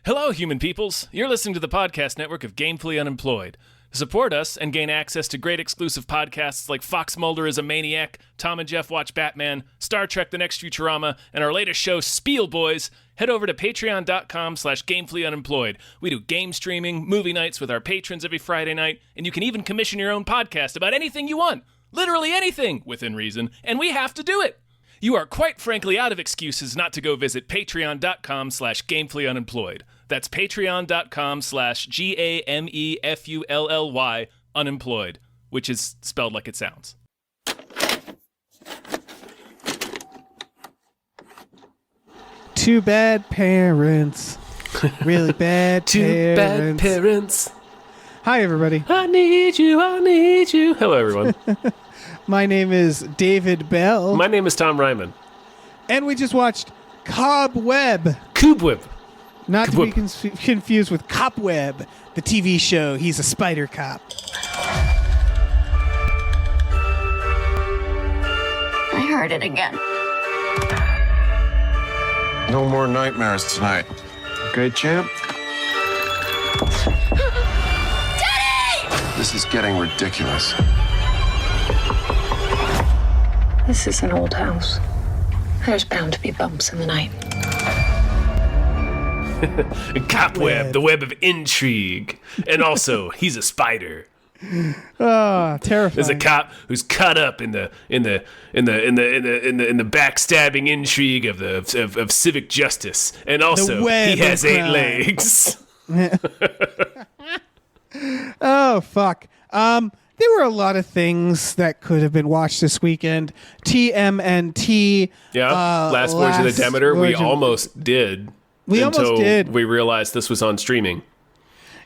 Hello, human peoples. You're listening to the podcast network of Gamefully Unemployed. To support us and gain access to great exclusive podcasts like Fox Mulder is a Maniac, Tom and Jeff Watch Batman, Star Trek The Next Futurama, and our latest show, Spiel Boys, head over to patreon.com/gamefullyunemployed. We do game streaming, movie nights with our patrons every Friday night, and you can even commission your own podcast about anything you want. Literally anything, within reason, and we have to do it. You are quite frankly out of excuses not to go visit patreon.com/gamefullyunemployed. That's patreon.com/GAMEFULLY unemployed, which is spelled like it sounds. Two bad parents. Really bad Two parents. bad parents. Hi, everybody. I need you, I need you. Hello, everyone. My name is David Bell. My name is Tom Ryman. And we just watched Cobweb. Cobweb. Not to be confused with Cobweb, the TV show. He's a spider cop. I heard it again. No more nightmares tonight. Okay, champ? Daddy! This is getting ridiculous. This is an old house. There's bound to be bumps in the night. Cobweb, the web of intrigue. And also, he's a spider. Oh, terrifying. There's a cop who's caught up in the backstabbing intrigue of civic justice, and also he has 8 legs. Oh, fuck. There were a lot of things that could have been watched this weekend. TMNT. Yeah, Last Voyage of the Demeter. We almost did. Almost did. We realized this was on streaming.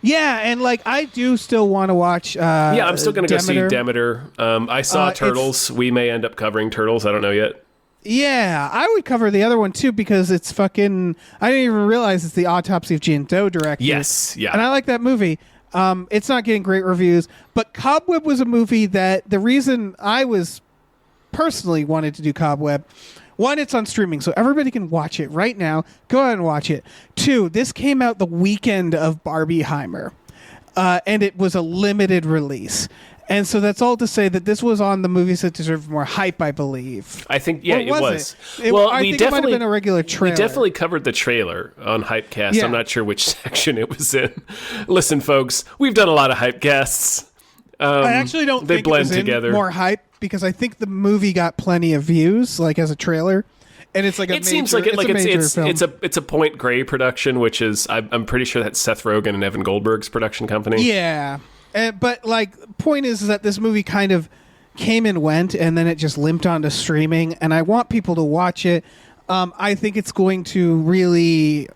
Yeah, and I do still want to watch. Yeah, I'm still going to go see Demeter. I saw Turtles. We may end up covering Turtles. I don't know yet. Yeah, I would cover the other one too because it's fucking. I didn't even realize it's the Autopsy of Jane Doe directed. Yes, yeah, and I like that movie. It's not getting great reviews, but Cobweb was a movie that the reason I was personally wanted to do Cobweb. 1, it's on streaming, so everybody can watch it right now. Go ahead and watch it. 2, this came out the weekend of Barbieheimer, and it was a limited release. And so that's all to say that this was on the movies that deserved more hype, I believe. I think, yeah, or it was. I think it might have been a regular trailer. We definitely covered the trailer on Hypecast. Yeah. I'm not sure which section it was in. Listen, folks, we've done a lot of Hypecasts. I actually don't they think blend it was together. More hype because I think the movie got plenty of views, like as a trailer, and it's like a. It seems like it's film. it's a Point Grey production, which is I'm pretty sure that's Seth Rogen and Evan Goldberg's production company. Yeah, but point is that this movie kind of came and went, and then it just limped onto streaming, and I want people to watch it. I think it's going to really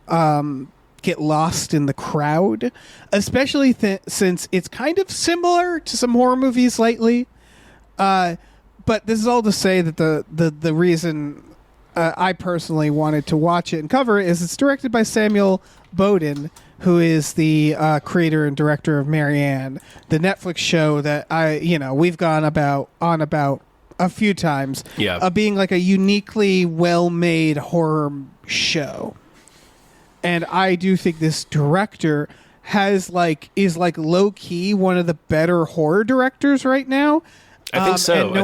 get lost in the crowd, especially since it's kind of similar to some horror movies lately. But this is all to say that the reason I personally wanted to watch it and cover it is it's directed by Samuel Bowden, who is the creator and director of Marianne, the Netflix show that we've gone on about a few times, being like a uniquely well-made horror show. And I do think this director is low key one of the better horror directors right now. I think so. No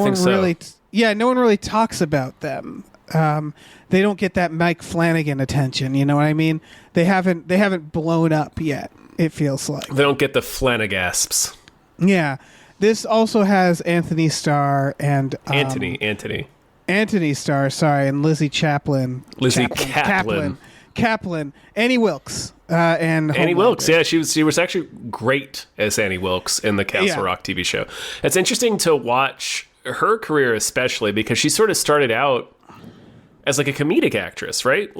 one really talks about them. They don't get that Mike Flanagan attention. You know what I mean? They haven't blown up yet. It feels like they don't get the Flanagasps. Yeah, this also has Anthony Starr and Anthony Starr. Sorry, and Lizzie Chaplin. Kaplan, Annie Wilkes, and Annie Wilkes. Yeah, she was actually great as Annie Wilkes in the Castle Rock TV show. It's interesting to watch her career, especially because she sort of started out as like a comedic actress, right?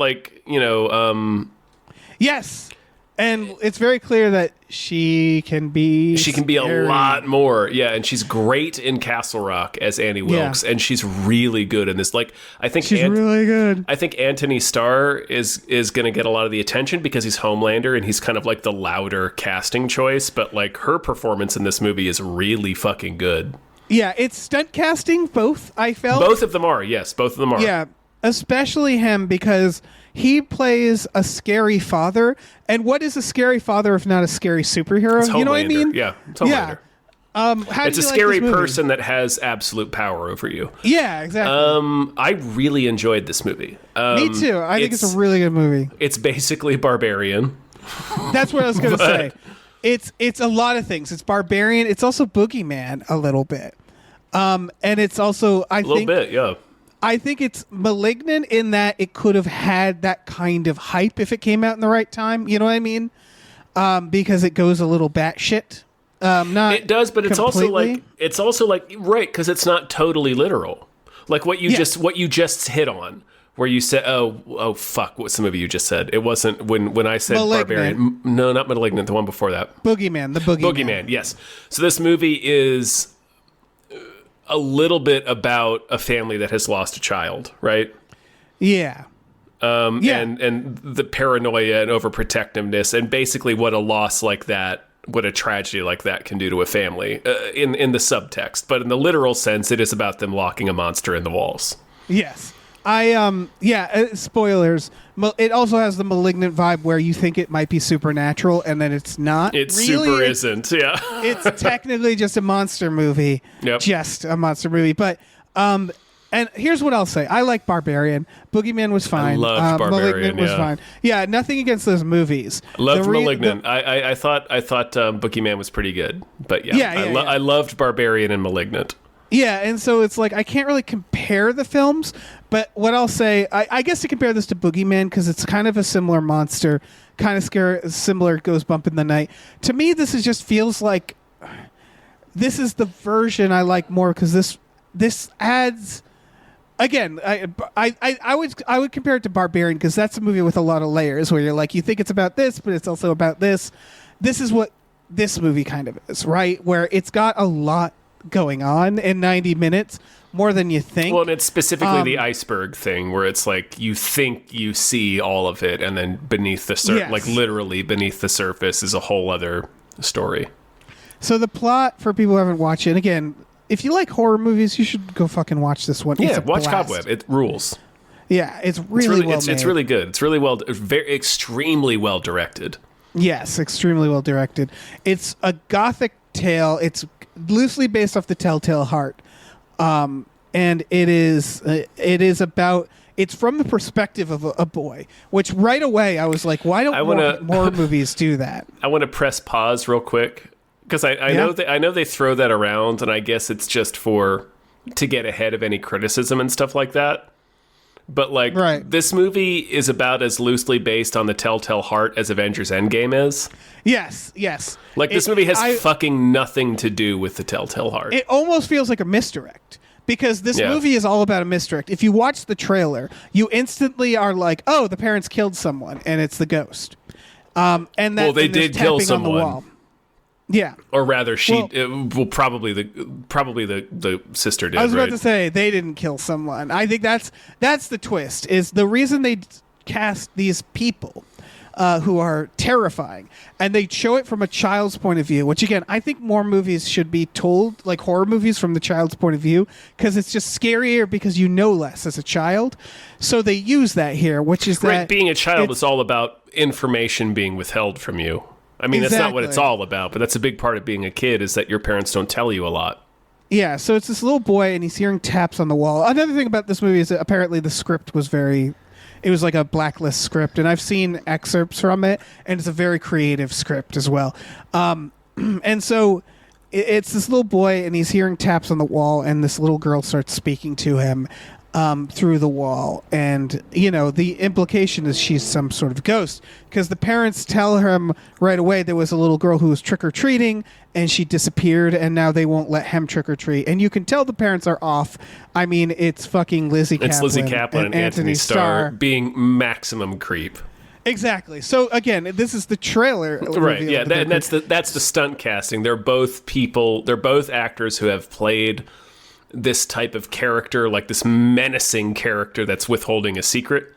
Yes. And it's very clear that she can be a lot more. Yeah, and she's great in Castle Rock as Annie Wilkes, and she's really good in this. I think she's really good. I think Anthony Starr is going to get a lot of the attention because he's Homelander and he's kind of like the louder casting choice, but her performance in this movie is really fucking good. Yeah, it's stunt casting both, I felt. Both of them are. Yes, both of them are. Yeah. especially him, because he plays a scary father. And what is a scary father if not a scary superhero? It's You know what I Homelander. mean? Yeah, it's Homelander. How It's do a you like scary this movie? person that has absolute power over you. Yeah, exactly. I really enjoyed this movie. Me too. I think it's a really good movie. It's basically Barbarian. That's what I was going to say. It's a lot of things. It's Barbarian. It's also Boogeyman a little bit. And it's also, A little bit, yeah. I think it's Malignant in that it could have had that kind of hype if it came out in the right time. You know what I mean? Because it goes a little batshit. Not It does, but completely. it's also like right, because it's not totally literal. Like what you just hit on, where you said, oh fuck, what's the movie you just said? It wasn't when I said Malignant. Barbarian. No, not Malignant. The one before that. Boogeyman, the Boogeyman. Boogeyman. Yes. So this movie is a little bit about a family that has lost a child, right? Yeah. And the paranoia and overprotectiveness, and basically what a loss like that, what a tragedy like that can do to a family in the subtext. But in the literal sense, it is about them locking a monster in the walls. Yes. Spoilers. It also has the Malignant vibe where you think it might be supernatural and then it's not. It super isn't, yeah. It's technically just a monster movie. Yep. Just a monster movie. But, and here's what I'll say. I like Barbarian. Boogeyman was fine. I loved Barbarian, Malignant was fine. Yeah, nothing against those movies. Loved Malignant. I thought Boogeyman was pretty good. But I loved Barbarian and Malignant. Yeah, and so it's like I can't really compare the films, but what I'll say, I guess to compare this to Boogeyman because it's kind of a similar monster, kind of similar Goes Bump in the Night. To me, this is just feels like this is the version I like more because this adds. Again, I would compare it to Barbarian because that's a movie with a lot of layers where you're like you think it's about this, but it's also about this. This is what this movie kind of is, right? Where it's got a lot going on in 90 minutes, more than you think. Well, and it's specifically the iceberg thing where it's like you think you see all of it, and then beneath the surface, like literally beneath the surface, is a whole other story. So the plot, for people who haven't watched it, again, if you like horror movies, you should go fucking watch this one. Yeah, watch Cobweb. It rules. Yeah, it's really well made. It's really good. It's really extremely well directed. Yes, extremely well directed. It's a gothic tale. It's loosely based off the Telltale Heart, and it is about. It's from the perspective of a boy, which right away I was like, why don't more movies do that? I want to press pause real quick because I know they throw that around, and I guess it's just to get ahead of any criticism and stuff like that. But this movie is about as loosely based on the Telltale Heart as Avengers Endgame is. Yes. Like this movie has fucking nothing to do with the Telltale Heart. It almost feels like a misdirect because this movie is all about a misdirect. If you watch the trailer, you instantly are like, "Oh, the parents killed someone, and it's the ghost." They did kill someone. On the wall. Yeah, or rather, probably the sister did. I was about to say they didn't kill someone. I think that's the twist. Is the reason they cast these people who are terrifying, and they show it from a child's point of view. Which again, I think more movies should be told, like horror movies, from the child's point of view, because it's just scarier because you know less as a child. So they use that here, which is that being a child is all about information being withheld from you. I mean, That's not what it's all about, but that's a big part of being a kid is that your parents don't tell you a lot. Yeah, so it's this little boy, and he's hearing taps on the wall. Another thing about this movie is that apparently the script was it was like a blacklist script, and I've seen excerpts from it, and it's a very creative script as well. And so it's this little boy, and he's hearing taps on the wall, and this little girl starts speaking to him through the wall. And, the implication is she's some sort of ghost because the parents tell him right away there was a little girl who was trick-or-treating and she disappeared and now they won't let him trick-or-treat. And you can tell the parents are off. I mean, it's fucking Lizzie Kaplan. It's Lizzie Kaplan and Anthony Starr being maximum creep. Exactly. So again, this is the trailer. Right. Yeah. And that's the stunt casting. They're both actors who have played this type of character, like this menacing character that's withholding a secret.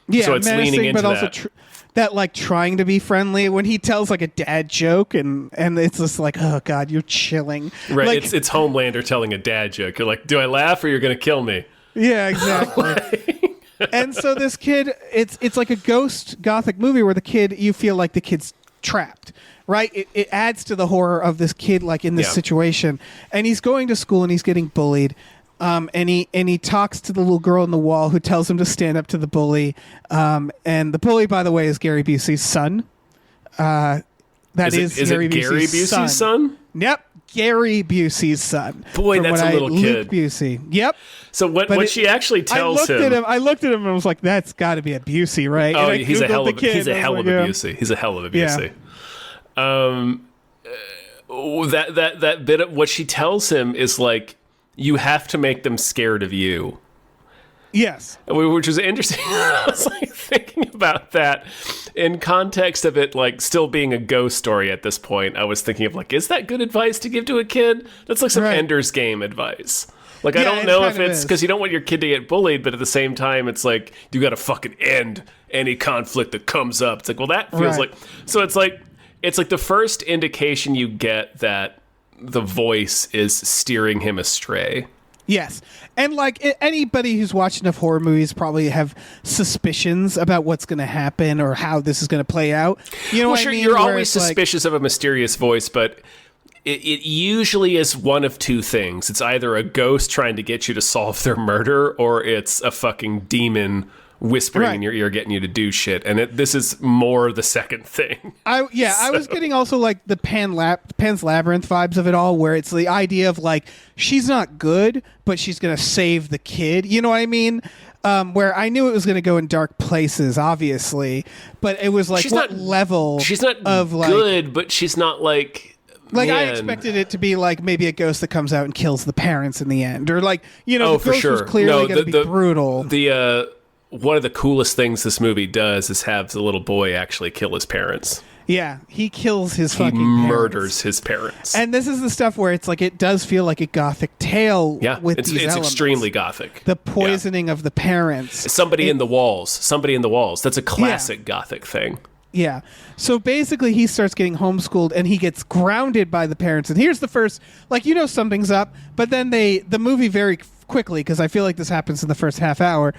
Yeah, so it's leaning into but also that like trying to be friendly when he tells like a dad joke, and it's just like, oh god, you're chilling. Right, like, it's Homelander telling a dad joke. You're like, do I laugh or you're gonna kill me? Yeah, exactly. And so this kid, it's like a ghost gothic movie where the kid, you feel like the kid's trapped, right? It adds to the horror of this kid, like in this situation. And he's going to school and he's getting bullied. And he talks to the little girl on the wall who tells him to stand up to the bully. And the bully, by the way, is Gary Busey's son. Is it Gary Busey's son? Yep. Gary Busey's son. Boy, that's a little kid. Luke Busey. Yep. So what she actually tells him... I looked at him and was like, that's got to be a Busey, right? Oh, and he's a hell of a Busey. He's a hell of a Busey. That bit of what she tells him is like, you have to make them scared of you. Yes. Which was interesting. I was like thinking about that in context of it like still being a ghost story at this point. I was thinking of like, is that good advice to give to a kid? That's like some Ender's Game advice. Like, I don't know if it's because you don't want your kid to get bullied, but at the same time, it's like, you got to fucking end any conflict that comes up. It's like, well, that feels like... So it's like the first indication you get that the voice is steering him astray. Yes. And like anybody who's watched enough horror movies probably have suspicions about what's going to happen or how this is going to play out. You know what I mean? You're always suspicious of a mysterious voice, but it usually is one of two things. It's either a ghost trying to get you to solve their murder, or it's a fucking demon whispering in your ear, getting you to do shit. And this is more the second thing. I was getting also like the Pan's Labyrinth vibes of it all, where it's the idea of like, she's not good, but she's going to save the kid. You know what I mean? Where I knew it was going to go in dark places, obviously, but it was like, she's not good, but she's not like... Like, I expected it to be like maybe a ghost that comes out and kills the parents in the end. Or like, the ghost was clearly going to be brutal. One of the coolest things this movie does is have the little boy actually kill his parents. Yeah, he kills his fucking parents. He murders his parents. And this is the stuff where it's like, it does feel like a gothic tale with these elements. It's extremely gothic. The poisoning of the parents. Somebody in the walls. That's a classic gothic thing. Yeah. So basically he starts getting homeschooled and he gets grounded by the parents. And here's the first, like, something's up, but then the movie very quickly, because I feel like this happens in the first half hour,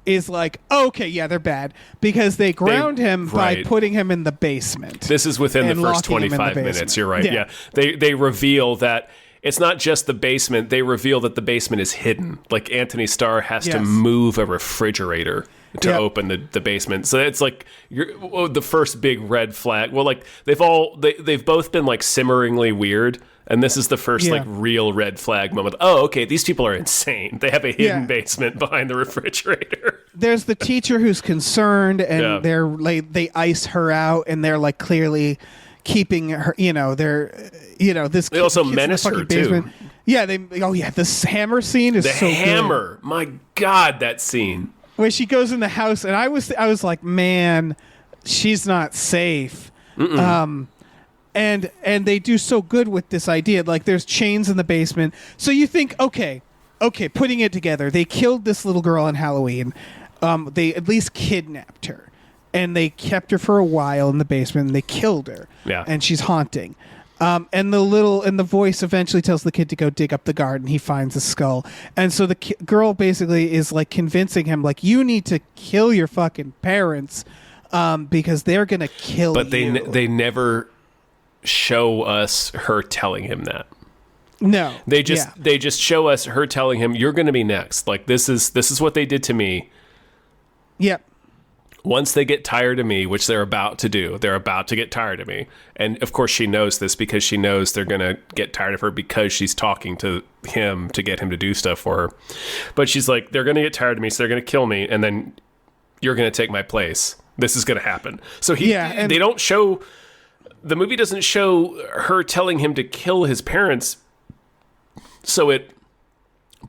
is like, okay, yeah, they're bad, because they ground him by putting him in the basement. This is within the first 25 minutes. You're right. Yeah. They reveal that it's not just the basement. They reveal that the basement is hidden. Like, Anthony Starr has to move a refrigerator to open the basement. So it's like the first big red flag. Well, like they've both been like simmeringly weird, and this is the first like real red flag moment. Oh, okay, these people are insane. They have a hidden basement behind the refrigerator. There's the teacher who's concerned, and they ice her out, and they're like clearly keeping her. This. They also menace her basement. Too. Yeah, this hammer scene is so hammer. Good. My God, that scene. Where she goes in the house, and I was like, man, she's not safe. And they do so good with this idea. Like, there's chains in the basement. So you think, okay, putting it together, they killed this little girl on Halloween. They at least kidnapped her. And they kept her for a while in the basement, and they killed her. Yeah. And she's haunting. And the voice eventually tells the kid to go dig up the garden. He finds a skull. And so the girl basically is like convincing him, like, you need to kill your fucking parents because they're going to kill you. But they never show us her telling him that. No. They just show us her telling him, you're going to be next. Like, this is what they did to me. Yep. Once they get tired of me, which they're about to do, they're about to get tired of me. And of course she knows this, because she knows they're going to get tired of her because she's talking to him to get him to do stuff for her. But she's like, they're going to get tired of me, so they're going to kill me, and then you're going to take my place. This is going to happen. So they don't show, the movie doesn't show her telling him to kill his parents. So it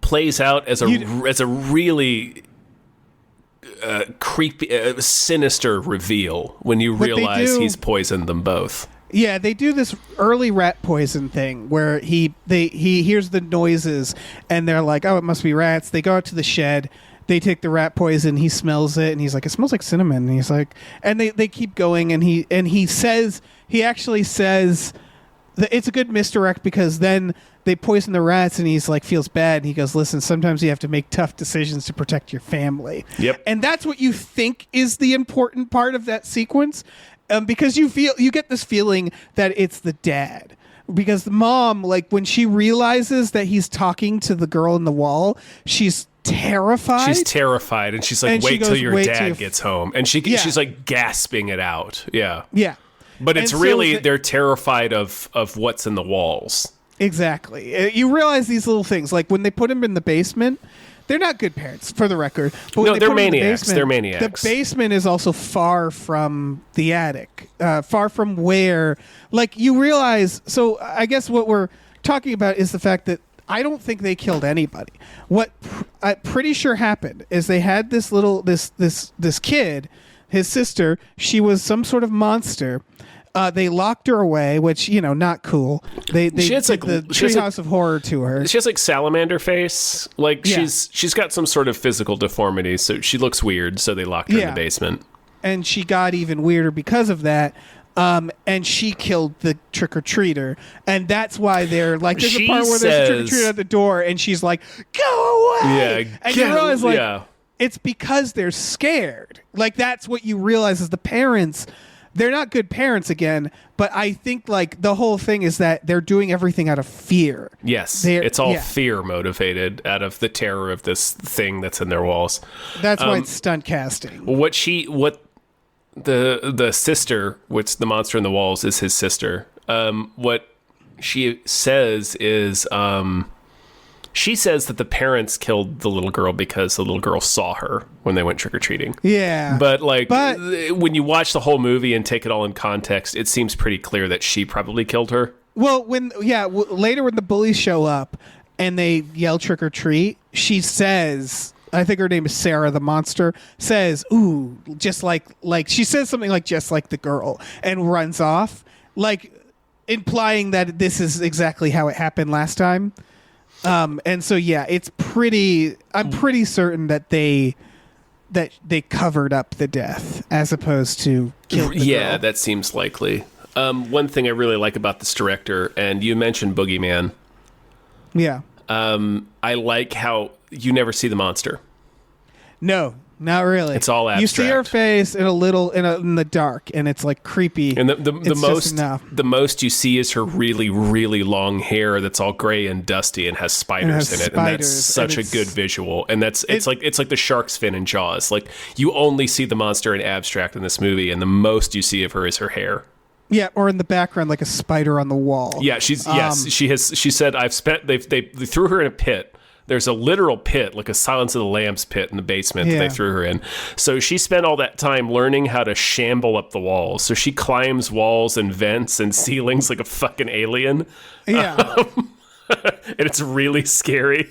plays out as a really creepy, sinister reveal when you realize he's poisoned them both. Yeah, they do this early rat poison thing where he hears the noises and they're like, oh, it must be rats. They go out to the shed. They take the rat poison. He smells it and he's like, it smells like cinnamon. And he's like, and they keep going, and he actually says it's a good misdirect because then they poison the rats and he's like feels bad and he goes, listen, sometimes you have to make tough decisions to protect your family. Yep. And that's what you think is the important part of that sequence, because you get this feeling that it's the dad. Because the mom, like when she realizes that he's talking to the girl in the wall, she's terrified. She's terrified, and she's like, And she "Wait till goes, your "Wait dad till gets home," and she's like gasping it out. Yeah, Yeah. but it's And so really they're terrified of what's in the walls. Exactly. You realize these little things, like when they put him in the basement. They're not good parents, for the record. But when No, they they're put him in the maniacs. basement, They're maniacs. The basement is also far from the attic, far from where, like, you realize. So I guess what we're talking about is the fact that I don't think they killed anybody. What I'm pretty sure happened is they had this little this kid, his sister. She was some sort of monster. They locked her away, which, not cool. They She has, did like, the Treehouse of Horror to her. She has like salamander face. Like Yeah. she's got some sort of physical deformity, so she looks weird. So they locked her in Yeah. the basement. And she got even weirder because of that. And she killed the trick-or-treater. And that's why they're like, there's She a part where there's a says- trick-or-treater at the door, and she's like, go away! Yeah, And you realize, like, yeah. it's because they're scared. Like, that's what you realize is the parents, they're not good parents again, but I think, like, the whole thing is that they're doing everything out of fear. Yes, They're- it's all yeah. fear motivated out of the terror of this thing that's in their walls. That's why it's stunt casting. What the sister, which the monster in the walls is his sister. What she says is, she says that the parents killed the little girl because the little girl saw her when they went trick or treating. Yeah. But But- when you watch the whole movie and take it all in context, it seems pretty clear that she probably killed her. Well, later when the bullies show up and they yell trick or treat, she says, I think her name is Sarah, the monster, says, ooh, just like she says something like just like the girl and runs off, like implying that this is exactly how it happened last time. And so, yeah, I'm pretty certain that they covered up the death as opposed to kill the Yeah, girl. that seems likely. One thing I really like about this director, and you mentioned Boogeyman, Yeah. I like how you never see the monster. No, not really. It's all You see her abstract. face in the dark, and it's like creepy. And the It's just enough. most you see is her really, really long hair that's all gray and dusty and has spiders has in it. And that's spiders, such and a good visual. And it's like the shark's fin in Jaws. Like, you only see the monster in abstract in this movie, and the most you see of her is her hair. Yeah, or in the background, like a spider on the wall. Yeah, she said they threw her in a pit. There's a literal pit, like a Silence of the Lambs pit in the basement that Yeah. they threw her in. So she spent all that time learning how to shamble up the walls. So she climbs walls and vents and ceilings like a fucking alien. Yeah, And it's really scary.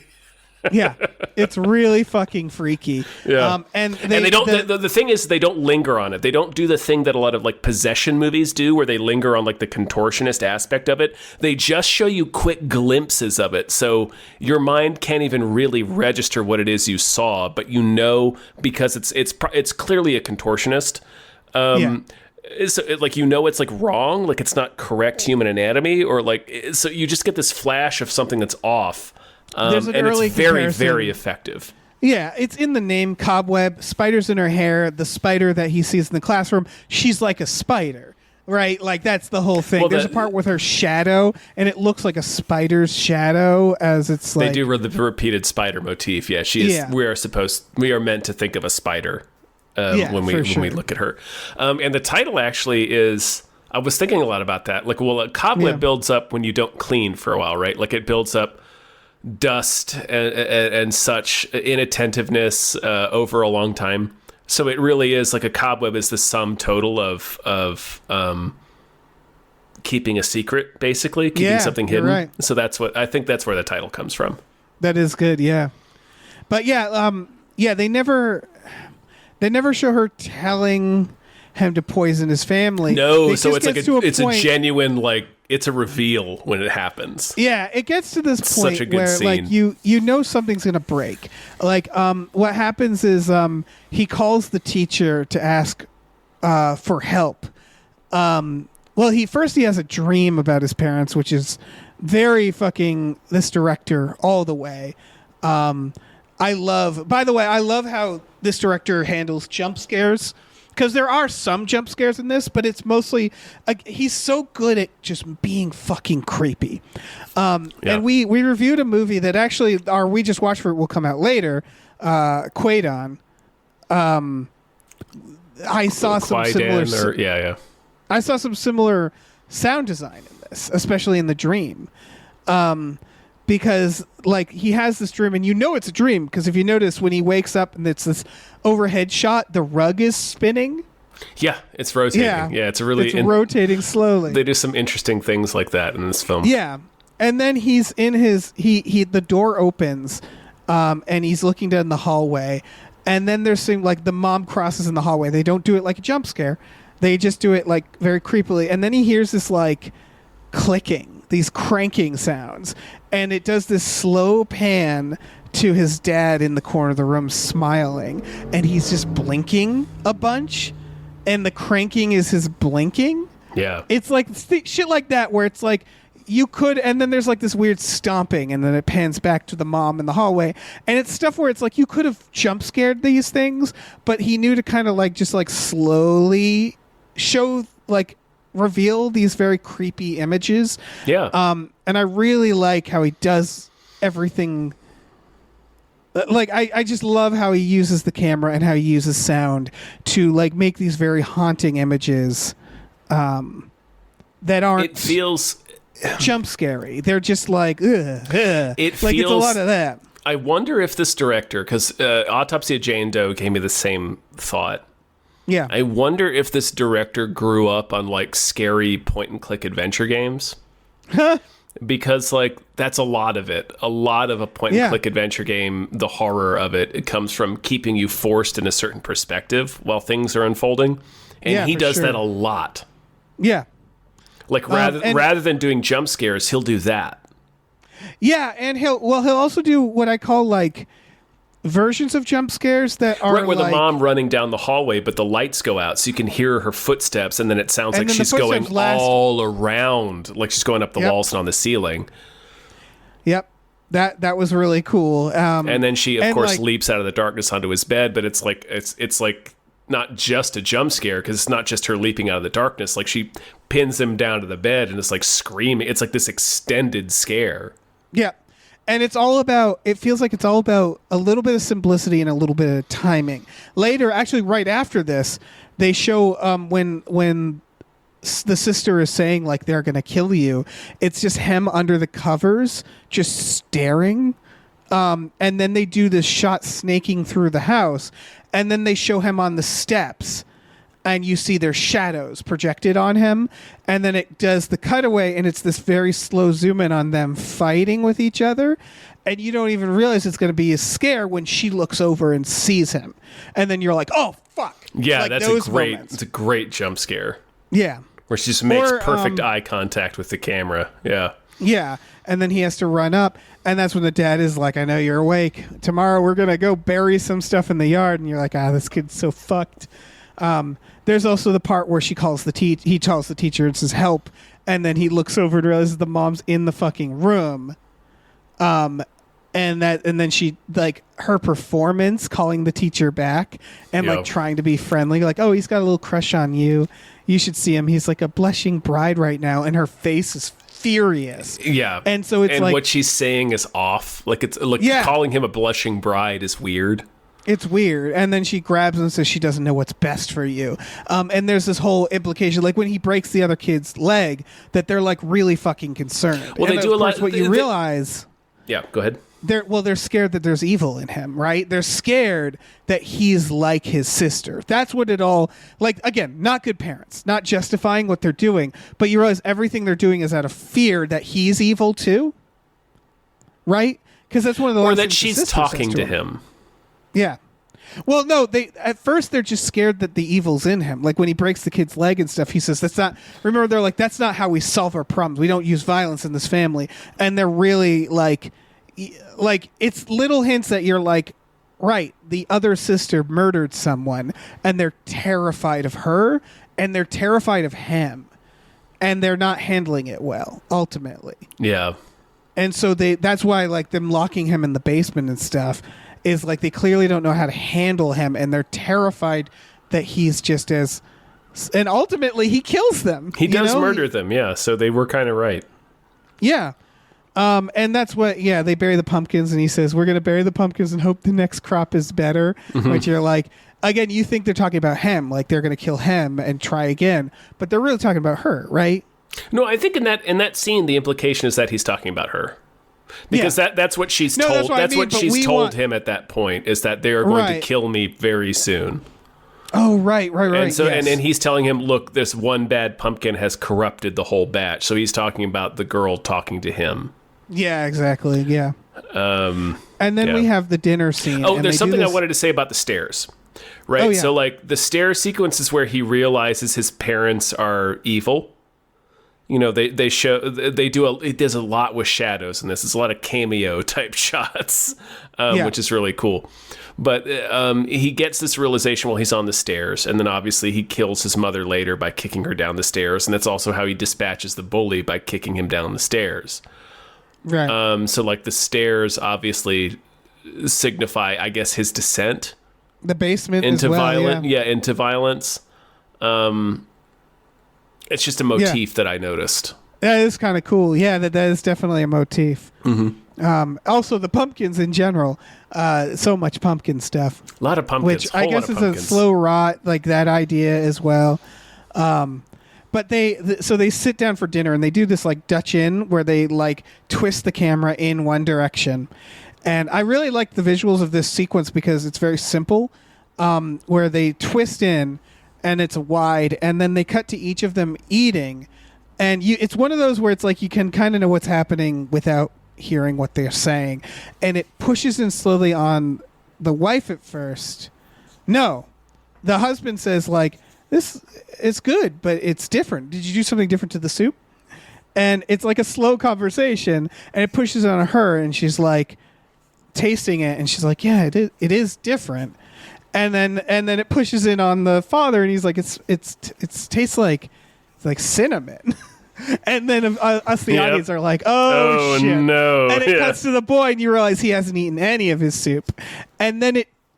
yeah, it's really fucking freaky. Yeah. And They don't. The thing is, they don't linger on it. They don't do the thing that a lot of like possession movies do, where they linger on like the contortionist aspect of it. They just show you quick glimpses of it, so your mind can't even really register what it is you saw. But you know, because it's clearly a contortionist. Yeah. It's like, it's like wrong, like it's not correct human anatomy, or like, so you just get this flash of something that's off. There's an and early it's very, comparison. very effective. Yeah, it's in the name, Cobweb. Spiders in her hair. The spider that he sees in the classroom, she's like a spider, right? Like, that's the whole thing. Well, There's a part with her shadow, and it looks like a spider's shadow as it's like... They do the repeated spider motif. Yeah, she is. Yeah. We are meant to think of a spider Yeah, when we for when we sure. look at her. And the title actually is. I was thinking a lot about that. Like, well, a cobweb Yeah. builds up when you don't clean for a while, right? Like, it builds up dust and such inattentiveness over a long time. So it really is like a cobweb is the sum total of keeping a secret, basically keeping Yeah, something you're hidden. right. So that's where the title comes from. That is good, yeah. But yeah, they never show her telling him to poison his family. No, It so just it's like gets to it's point- a genuine, like, it's a reveal when it happens. Yeah, it gets to this point such a good where scene. like you know something's gonna break. Like what happens is he calls the teacher to ask for help. Well, he has a dream about his parents, which is very fucking this director all the way. I love how this director handles jump scares, because there are some jump scares in this, but it's mostly he's so good at just being fucking creepy. And we reviewed a movie that actually We Just Watched For It will come out later, Quaidon. I saw some similar I saw some similar sound design in this, especially in the dream. Because like he has this dream, and you know it's a dream because if you notice when he wakes up and it's this overhead shot, the rug is spinning. Yeah, it's rotating. Yeah, it's rotating slowly. They do some interesting things like that in this film. Yeah, and then he's in his the door opens, and he's looking down the hallway, and then there's some like the mom crosses in the hallway. They don't do it like a jump scare. They just do it like very creepily, and then he hears this like clicking, these cranking sounds, and it does this slow pan to his dad in the corner of the room smiling, and he's just blinking a bunch, and the cranking is his blinking. Yeah, it's like shit like that where it's like you could, and then there's like this weird stomping, and then it pans back to the mom in the hallway, and it's stuff where it's like you could have jump scared these things, but he knew to kind of like just like slowly show like reveal these very creepy images. Yeah. And I really like how he does everything. Like I just love how he uses the camera and how he uses sound to like make these very haunting images that aren't it feels jump scary. They're just like it feels like it's a lot of that. I wonder if this director, because Autopsy of Jane Doe gave me the same thought. Yeah. I wonder if this director grew up on like scary point and click adventure games. Because like that's a lot of it. A lot of a point and click adventure game, the horror of it comes from keeping you forced in a certain perspective while things are unfolding. And he does that a lot. Yeah. Like rather than doing jump scares, he'll do that. Yeah, and he'll also do what I call like versions of jump scares that are where like, the mom running down the hallway, but the lights go out, so you can hear her footsteps, and then it sounds like she's going all around, like she's going up the walls and on the ceiling. Yep, that was really cool. And then she, of course, leaps out of the darkness onto his bed, but it's like not just a jump scare because it's not just her leaping out of the darkness. Like she pins him down to the bed and it's like screaming. It's like this extended scare. Yeah. And it feels like it's all about a little bit of simplicity and a little bit of timing. Later, actually right after this, they show when the sister is saying like they're going to kill you, it's just him under the covers just staring. And then they do this shot snaking through the house, and then they show him on the steps, and you see their shadows projected on him, and then it does the cutaway, and it's this very slow zoom in on them fighting with each other, and you don't even realize it's going to be a scare when she looks over and sees him, and then you're like, oh fuck. Yeah, like that's it's a great jump scare. Yeah, where she just makes perfect eye contact with the camera. Yeah, and then he has to run up, and that's when the dad is like, I know you're awake. Tomorrow we're going to go bury some stuff in the yard, and you're like, this kid's so fucked. There's also the part where he calls the teacher and says help, and then he looks over and realizes the mom's in the fucking room. And then she like her performance calling the teacher back and like trying to be friendly, like, oh, he's got a little crush on you. You should see him. He's like a blushing bride right now, and her face is furious. Yeah. And so it's like what she's saying is off. Like it's like calling him a blushing bride is weird. It's weird. And then she grabs him and says she doesn't know what's best for you. And there's this whole implication, like when he breaks the other kid's leg, that they're like really fucking concerned. Well, and they do a lot. What you realize. Yeah, go ahead. They're scared that there's evil in him, right? They're scared that he's like his sister. That's what it all, like, again, not good parents, not justifying what they're doing, but you realize everything they're doing is out of fear that he's evil too, right? Because that's one of the or that she's talking to him. Yeah. Well, no, at first they're just scared that the evil's in him. Like when he breaks the kid's leg and stuff, he says, remember, they're like, that's not how we solve our problems. We don't use violence in this family. And they're really like it's little hints that you're like, right, the other sister murdered someone and they're terrified of her and they're terrified of him. and they're not handling it well, ultimately. Yeah. And so that's why, like, them locking him in the basement and stuff is, like, they clearly don't know how to handle him, and they're terrified that he's just as... And ultimately, he kills them. He does murder them, yeah, so they were kind of right. Yeah. And that's what, they bury the pumpkins, and he says, we're going to bury the pumpkins and hope the next crop is better, which you're like... Again, you think they're talking about him, like they're going to kill him and try again, but they're really talking about her, right? No, I think in that scene, the implication is that he's talking about her, because that's what she's told. That's what she's told him at that point, is that they are going to kill me very soon. Oh, right. And so, yes. and he's telling him, look, this one bad pumpkin has corrupted the whole batch. So he's talking about the girl talking to him. Yeah, exactly. Yeah. And then we have the dinner scene. Oh, there's something I wanted to say about the stairs. Right, oh, yeah. So like the stair sequence is where he realizes his parents are evil. You know, it does a lot with shadows in this. It's a lot of cameo type shots, which is really cool. But he gets this realization while he's on the stairs, and then obviously he kills his mother later by kicking her down the stairs, and that's also how he dispatches the bully, by kicking him down the stairs. Right. So like the stairs obviously signify, I guess, his descent. The basement into as well, violence, into violence. It's just a motif that I noticed. That is kind of cool. Yeah, that is definitely a motif. Mm-hmm. Also, the pumpkins in general. So much pumpkin stuff. A lot of pumpkins. Which I guess is a slow rot, like that idea as well. But so they sit down for dinner, and they do this like Dutch Inn, where they like twist the camera in one direction. And I really like the visuals of this sequence because it's very simple, where they twist in and it's wide, and then they cut to each of them eating. And it's one of those where it's like you can kind of know what's happening without hearing what they're saying. And it pushes in slowly on the wife at first. No, the husband says, like, this is good, but it's different. Did you do something different to the soup? And it's like a slow conversation, and it pushes on her, and she's like, tasting it, and she's like, yeah, it is different. And then it pushes in on the father, and he's like, it tastes like cinnamon. And then us, the audience, are like, oh shit, no. And it cuts to the boy, and you realize he hasn't eaten any of his soup. And then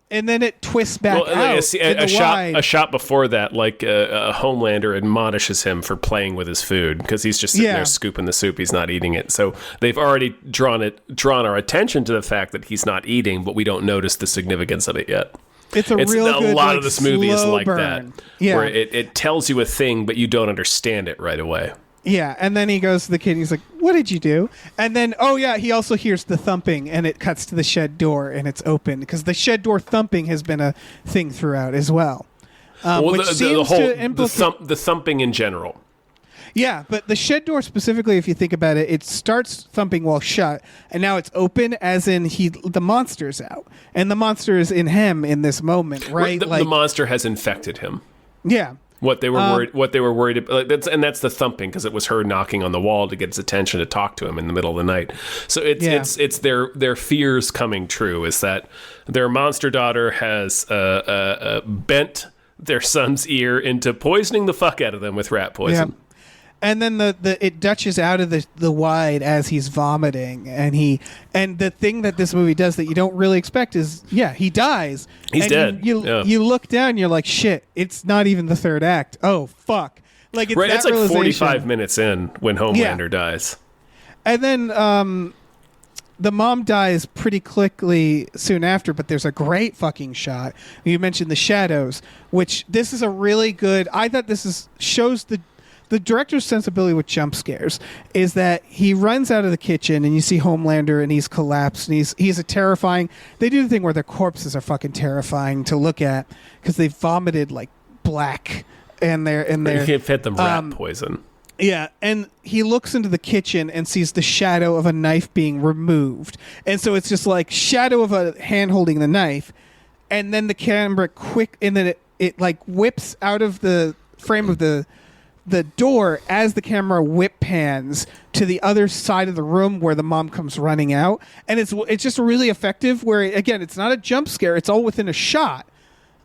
it twists back out. A shot before that, like a Homelander admonishes him for playing with his food, because he's just sitting there scooping the soup. He's not eating it. So they've already drawn our attention to the fact that he's not eating, but we don't notice the significance of it yet. It's a lot of this movie is like burn. that, where it tells you a thing, but you don't understand it right away. Yeah, and then he goes to the kid, and he's like, what did you do? And then, he also hears the thumping, and it cuts to the shed door, and it's open, because the shed door thumping has been a thing throughout as well. The thumping in general. Yeah, but the shed door specifically, if you think about it, it starts thumping while shut, and now it's open, as in the monster's out, and the monster is in him in this moment, right? The monster has infected him. Yeah. What they were worried about, that's the thumping, because it was her knocking on the wall to get his attention to talk to him in the middle of the night. So it's their fears coming true, is that their monster daughter has bent their son's ear into poisoning the fuck out of them with rat poison. Yeah. And then it dutches out of the wide as he's vomiting, and the thing that this movie does that you don't really expect is he dies. He's dead. You look down, you're like, shit, it's not even the third act. Oh fuck! Like it's like 45 minutes in when Homelander dies, and then the mom dies pretty quickly soon after. But there's a great fucking shot. You mentioned the shadows, which this is a really good. I thought shows the director's sensibility with jump scares is that he runs out of the kitchen, and you see Homelander, and he's collapsed, and he's a terrifying. They do the thing where their corpses are fucking terrifying to look at, because they vomited like black, and they're you can't fit them rat poison. Yeah, and he looks into the kitchen and sees the shadow of a knife being removed, and so it's just like shadow of a hand holding the knife, and then the camera and then it like whips out of the frame of the door as the camera whip pans to the other side of the room where the mom comes running out, and it's just really effective, where again, it's not a jump scare, it's all within a shot,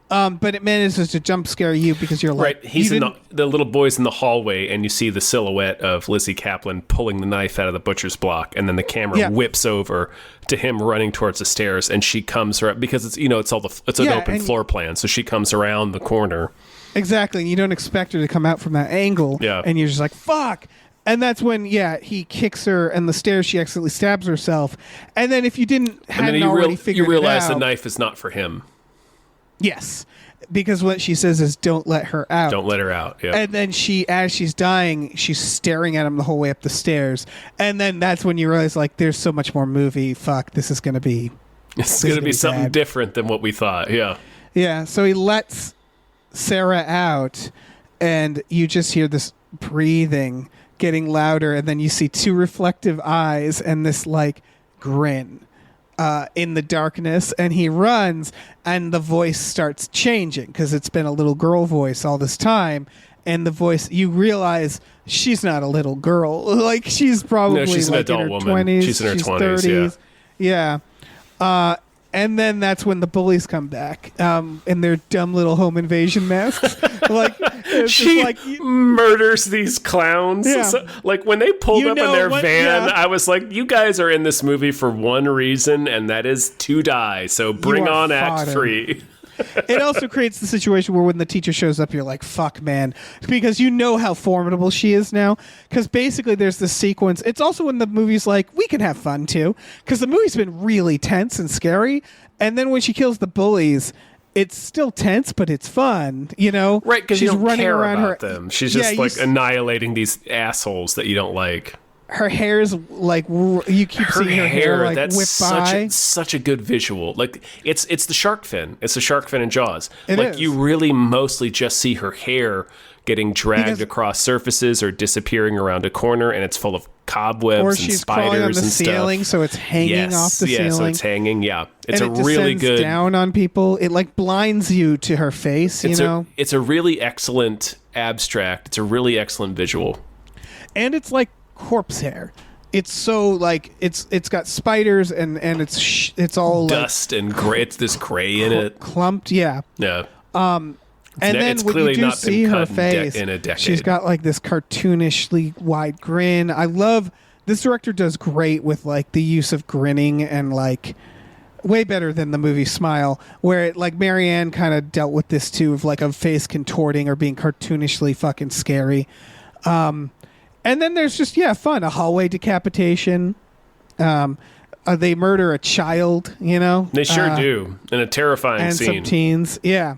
But it manages to jump scare you because you're like, right. He's in the little boy's in the hallway, and you see the silhouette of Lizzie Kaplan pulling the knife out of the butcher's block, and then the camera whips over to him running towards the stairs, and she comes around because it's it's an open floor plan, so she comes around the corner. Exactly, and you don't expect her to come out from that angle. Yeah. And you're just like, fuck. And that's when, he kicks her, and the stairs, she accidentally stabs herself. And then if you hadn't already figured it out, you realize the knife is not for him. Yes, because what she says is, "Don't let her out." Don't let her out. Yeah. And then as she's dying, she's staring at him the whole way up the stairs. And then that's when you realize, like, there's so much more movie. Fuck, this is gonna be. It's gonna be something bad. different than what we thought. Yeah. Yeah. So he lets Sarah out, and you just hear this breathing getting louder, and then you see two reflective eyes and this like grin. In the darkness, and he runs, and the voice starts changing because it's been a little girl voice all this time, and the voice, you realize she's not a little girl, like she's probably she's like an adult in her woman. 20s, She's in her 20s, yeah. And then that's when the bullies come back in their dumb little home invasion masks. Like she murders these clowns. Yeah. So, like when they pulled up in their van, I was like, "You guys are in this movie for one reason, and that is to die. So bring on Act 3." It also creates the situation where when the teacher shows up, you're like, fuck, man. Because you know how formidable she is now. Because basically there's this sequence. It's also when the movie's like, we can have fun too. Because the movie's been really tense and scary. And then when she kills the bullies, it's still tense, but it's fun, you know? Right, because you don't running care around about them. She's just annihilating these assholes that you don't like. Her hair's like, you keep seeing her hair like that's whip by. such a good visual. Like it's the shark fin. It's the shark fin in Jaws. It like is. You really mostly just see her hair getting dragged across surfaces or disappearing around a corner, and it's full of cobwebs or and she's spiders crawling on the and ceiling, stuff. so it's hanging off the ceiling. So it's hanging. Yeah, it's and a really good down on people. It like blinds you to her face. It's a really excellent abstract. It's a really excellent visual, and it's like corpse hair. It's so like it's got spiders and it's all dust and gray. It's this gray in it, clumped. Yeah. And then when you do see her face, in a decade. She's got like this cartoonishly wide grin. I love this director does great with like the use of grinning and like way better than the movie Smile, where it, like Marianne kind of dealt with this too of like a face contorting or being cartoonishly fucking scary. And then there's just fun, a hallway decapitation. They murder a child, you know. They sure do, in a terrifying and scene. Some teens, yeah,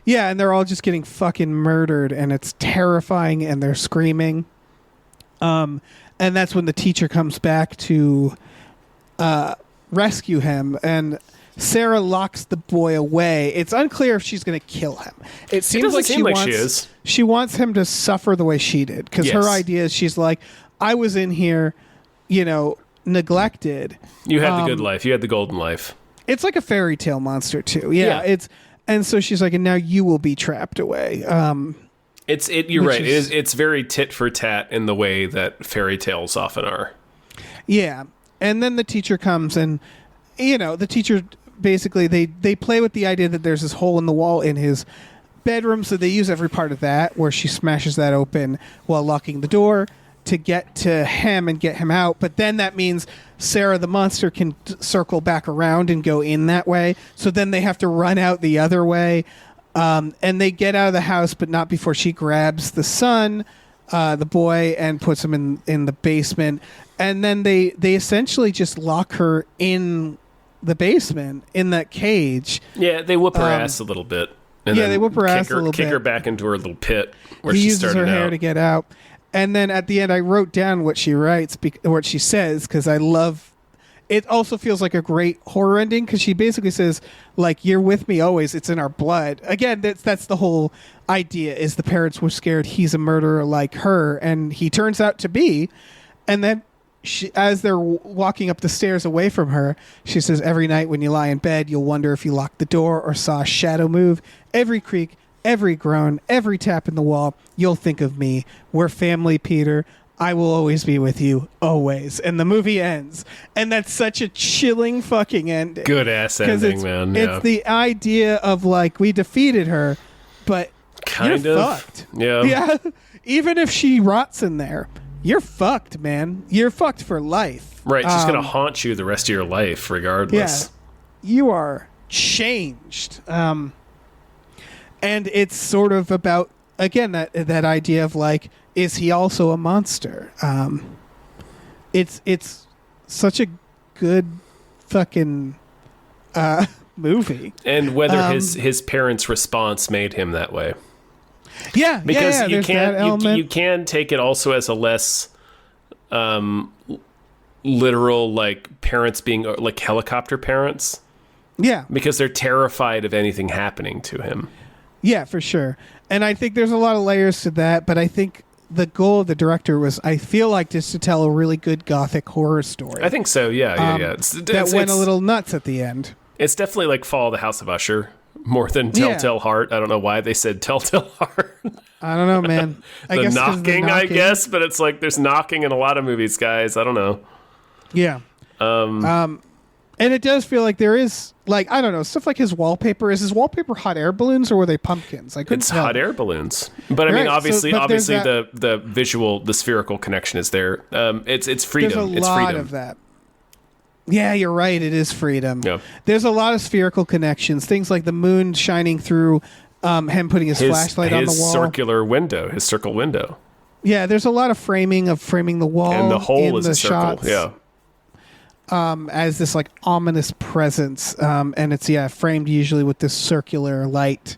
and they're all just getting fucking murdered, and it's terrifying, and they're screaming. And that's when the teacher comes back to rescue him, and Sarah locks the boy away. It's unclear if she's going to kill him. It seems like she is. She wants him to suffer the way she did, because her idea is she's like, I was in here, neglected. You had the good life. You had the golden life. It's like a fairy tale monster too. Yeah. And so she's like, and now you will be trapped away. You're right. It's very tit for tat in the way that fairy tales often are. Yeah. And then the teacher comes, and the teacher basically they play with the idea that there's this hole in the wall in his bedroom, so they use every part of that, where she smashes that open while locking the door to get to him and get him out. But then that means Sarah the monster can circle back around and go in that way, so then they have to run out the other way, and they get out of the house, but not before she grabs the son, the boy, and puts him in the basement. And then they essentially just lock her in the basement in that cage. Yeah, they whoop her ass a little bit. And they whip her ass a little bit. Kick her back into her little pit where he she uses started her hair out. to get out. And then at the end, I wrote down what she writes, what she says, because I love. It also feels like a great horror ending, because she basically says, like, "You're with me always. It's in our blood." Again, that's the whole idea. Is the parents were scared he's a murderer like her, and he turns out to be. And then as they're walking up the stairs away from her, she says, "Every night when you lie in bed, you'll wonder if you locked the door or saw a shadow move. Every creak, every groan, every tap in the wall, you'll think of me. We're family, Peter. I will always be with you, always. And the movie ends. And that's such a chilling fucking ending. Good ass ending, man. Yeah. It's the idea of, like, we defeated her, but kind you're of fucked. Yeah. Yeah. Even if she rots in there, you're fucked, man. You're fucked for life. Right. She's going to haunt you the rest of your life, regardless. Yeah. You are changed. And it's sort of about, again, that idea of, like, is he also a monster? It's such a good fucking movie. And whether his parents' response made him that way. Yeah, because you can take it also as a less literal, like, parents being like helicopter parents. Yeah, because they're terrified of anything happening to him. Yeah, for sure. And I think there's a lot of layers to that, but I think the goal of the director was, I feel like, just to tell a really good gothic horror story. I think so. Yeah. That went a little nuts at the end. It's definitely like Fall of the House of Usher more than Telltale Heart. I don't know why they said Telltale Heart. I don't know, man. The knocking, I guess, but it's like there's knocking in a lot of movies, guys. I don't know. Yeah. And it does feel like there is, like, I don't know, stuff like his wallpaper. Is his wallpaper hot air balloons or were they pumpkins? I couldn't tell. Hot air balloons. But I mean, obviously the visual, the spherical connection is there. It's freedom. There's a lot of that. Yeah, you're right. It is freedom. Yeah. There's a lot of spherical connections. Things like the moon shining through, him putting his flashlight on the wall. His circular window, his circle window. Yeah, there's a lot of framing the wall. And the hole is the a circle. Shots. Yeah. As this, like, ominous presence, and it's framed usually with this circular light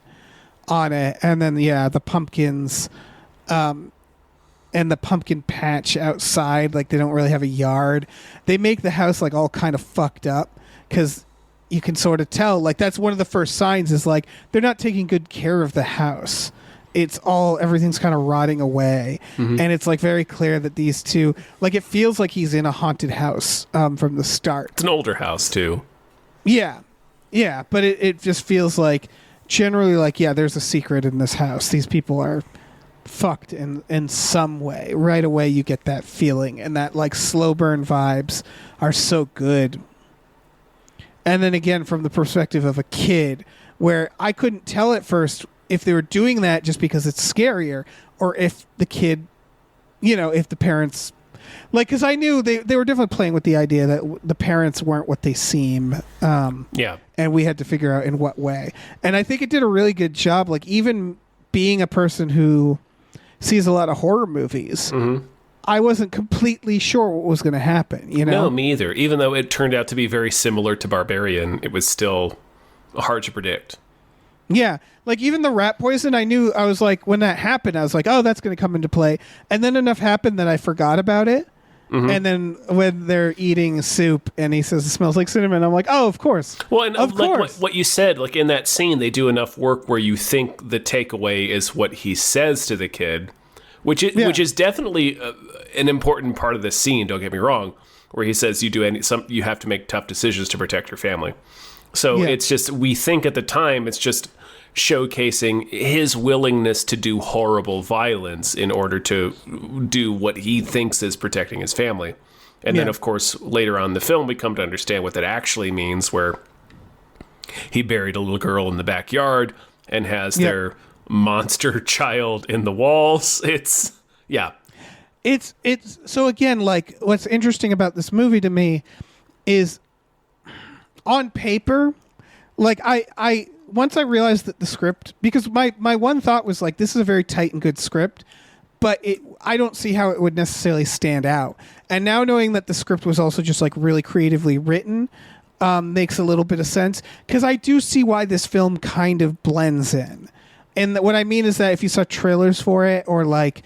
on it, and then the pumpkins, and the pumpkin patch outside, like they don't really have a yard. They make the house like all kind of fucked up because you can sort of tell, like, that's one of the first signs is, like, they're not taking good care of the house. Everything's kind of rotting away. Mm-hmm. And it's, like, very clear that these two, like, it feels like he's in a haunted house from the start. It's an older house too. Yeah. Yeah. But it just feels like generally, like, there's a secret in this house. These people are fucked in some way. Right away you get that feeling, and that, like, slow burn vibes are so good. And then again, from the perspective of a kid, where I couldn't tell at first if they were doing that just because it's scarier, or if the kid, if the parents, like, because I knew they were definitely playing with the idea that the parents weren't what they seem. Yeah. And we had to figure out in what way. And I think it did a really good job, like, even being a person who sees a lot of horror movies, mm-hmm. I wasn't completely sure what was going to happen, No, me either. Even though it turned out to be very similar to Barbarian, it was still hard to predict. Yeah. Like, even the rat poison, I was like, when that happened, I was like, oh, that's going to come into play. And then enough happened that I forgot about it. Mm-hmm. And then when they're eating soup and he says it smells like cinnamon, I'm like, oh, of course. Well, and of course. What you said, like, in that scene, they do enough work where you think the takeaway is what he says to the kid, which is definitely an important part of this scene, don't get me wrong, where he says you have to make tough decisions to protect your family. So it's just, we think at the time it's just showcasing his willingness to do horrible violence in order to do what he thinks is protecting his family. And then, of course, later on in the film, we come to understand what that actually means, where he buried a little girl in the backyard and has their monster child in the walls. It's so, again, like, what's interesting about this movie to me is, on paper, like, I once I realized that the script, because my one thought was, like, this is a very tight and good script, but I don't see how it would necessarily stand out. And now knowing that the script was also just, like, really creatively written, makes a little bit of sense, because I do see why this film kind of blends in. And what I mean is that if you saw trailers for it, or, like,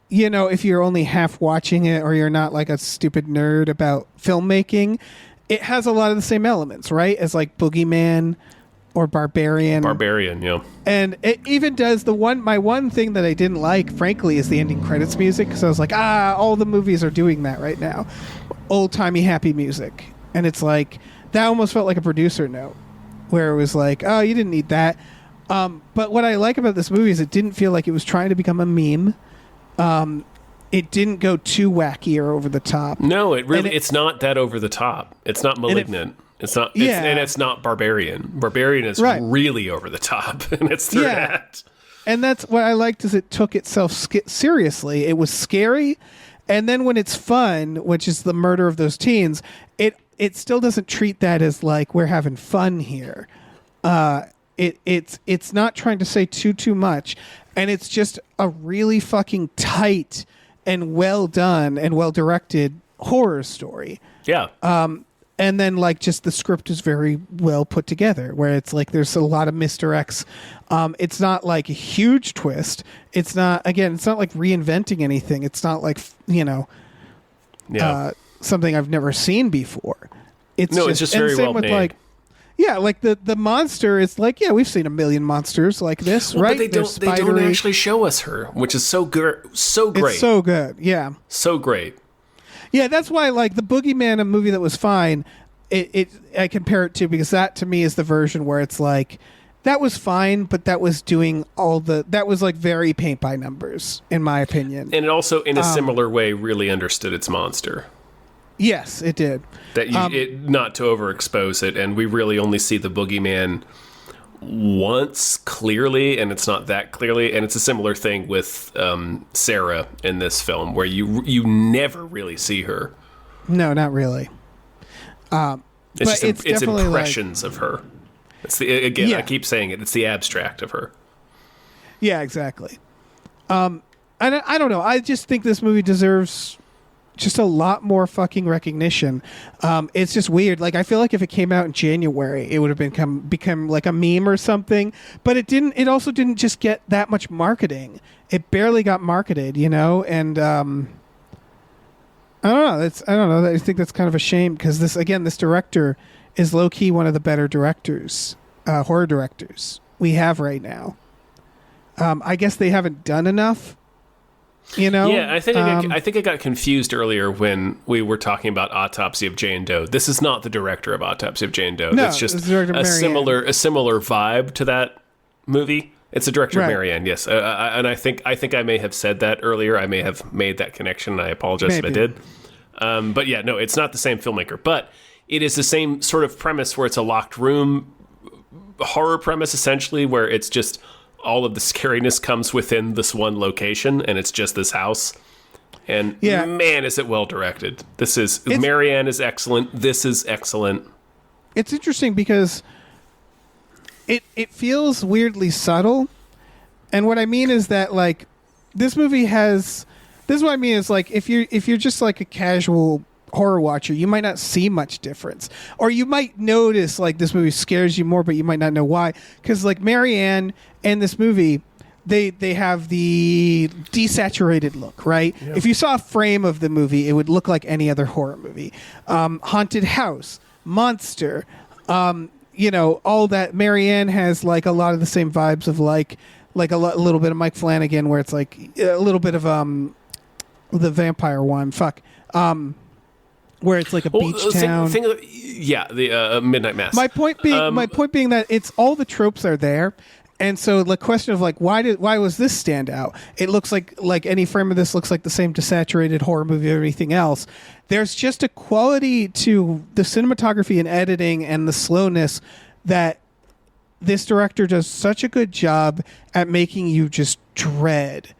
if you're only half watching it, or you're not, like, a stupid nerd about filmmaking, it has a lot of the same elements, right? As, like, Boogeyman or Barbarian. Yeah. And it even does my one thing that I didn't like, frankly, is the ending credits music. Because I was like, all the movies are doing that right now. Old-timey happy music. And it's like, that almost felt like a producer note, where it was like, oh, you didn't need that. But what I like about this movie is it didn't feel like it was trying to become a meme. it didn't go too wacky or over the top. No, it's not that over the top. It's not Malignant. It's not. And it's not Barbarian. Barbarian is really over the top, and it's through that. And that's what I liked is it took itself seriously. It was scary, and then when it's fun, which is the murder of those teens, it still doesn't treat that as like we're having fun here. It's not trying to say too much, and it's just a really fucking tight and well done and well directed horror story. Yeah. And then like just the script is very well put together, where it's like there's a lot of misdirects. It's not like a huge twist. It's not like reinventing anything. It's not like something I've never seen before. It's just very well made. Like, like the monster is like, we've seen a million monsters like this, right? But they don't actually show us her, which is so great. It's so good, yeah. So great. Yeah, that's why like the Boogeyman, a movie that was fine, I compare it to, because that to me is the version where it's like that was fine, but that was doing that was like very paint by numbers, in my opinion. And it also, in a similar way, really understood its monster. Yes, it did. That not to overexpose it, and we really only see the Boogeyman once clearly, and it's not that clearly, and it's a similar thing with Sarah in this film, where you never really see her. No, not really. It's impressions of her. It's I keep saying it. It's the abstract of her. Yeah, exactly. I don't know. I just think this movie deserves just a lot more fucking recognition. It's just weird. Like, I feel like if it came out in January, it would have become like a meme or something. But it didn't. It also didn't just get that much marketing. It barely got marketed, And I don't know. I think that's kind of a shame, because this director is low key one of the better directors, horror directors we have right now. I guess they haven't done enough. Yeah, I think I got confused earlier when we were talking about Autopsy of Jane Doe. This is not the director of Autopsy of Jane Doe. No, it's just it's the director of a similar vibe to that movie. It's the director of Marianne, yes. And I think I may have said that earlier. I may have made that connection, and I apologize if I did. But yeah, no, it's not the same filmmaker. But it is the same sort of premise, where it's a locked room horror premise, essentially, where it's just all of the scariness comes within this one location, and it's just this house. And man, is it well directed. Marianne is excellent. This is excellent. It's interesting because it feels weirdly subtle. And what I mean is that, like, this what I mean is, like, if you're just like a casual horror watcher, you might not see much difference, or you might notice like this movie scares you more, but you might not know why, because like Marianne and this movie, they have the desaturated look, right? Yeah. If you saw a frame of the movie, it would look like any other horror movie. Haunted house, monster, all that. Marianne has like a lot of the same vibes of like a little bit of Mike Flanagan, where it's like a little bit of the vampire one, where it's like a beach town. The Midnight Mass. My point being that it's all the tropes are there, and so the question of like why was this stand out? It looks like any frame of this looks like the same desaturated horror movie or anything else. There's just a quality to the cinematography and editing and the slowness that this director does such a good job at making you just dread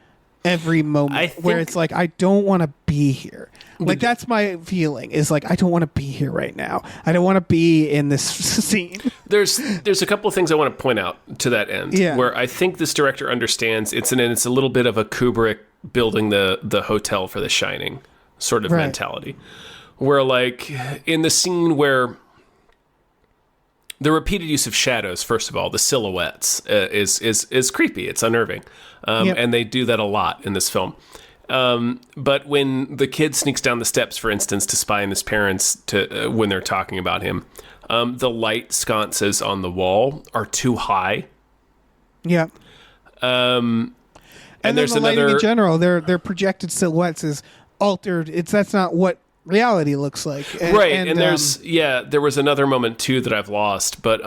every moment, where it's like, I don't want to be here. Like, that's my feeling, is like, I don't want to be here right now. I don't want to be in this scene. There's a couple of things I want to point out to that end, where I think this director understands it's a little bit of a Kubrick building the hotel for The Shining sort of mentality, where like in the scene where the repeated use of shadows, first of all, the silhouettes, is creepy. It's unnerving. And they do that a lot in this film. But when the kid sneaks down the steps, for instance, to spy on his parents when they're talking about him, the light sconces on the wall are too high. Yeah. And there's the lighting in general, their projected silhouettes is altered. That's not what reality looks like. And there was another moment too that I've lost, but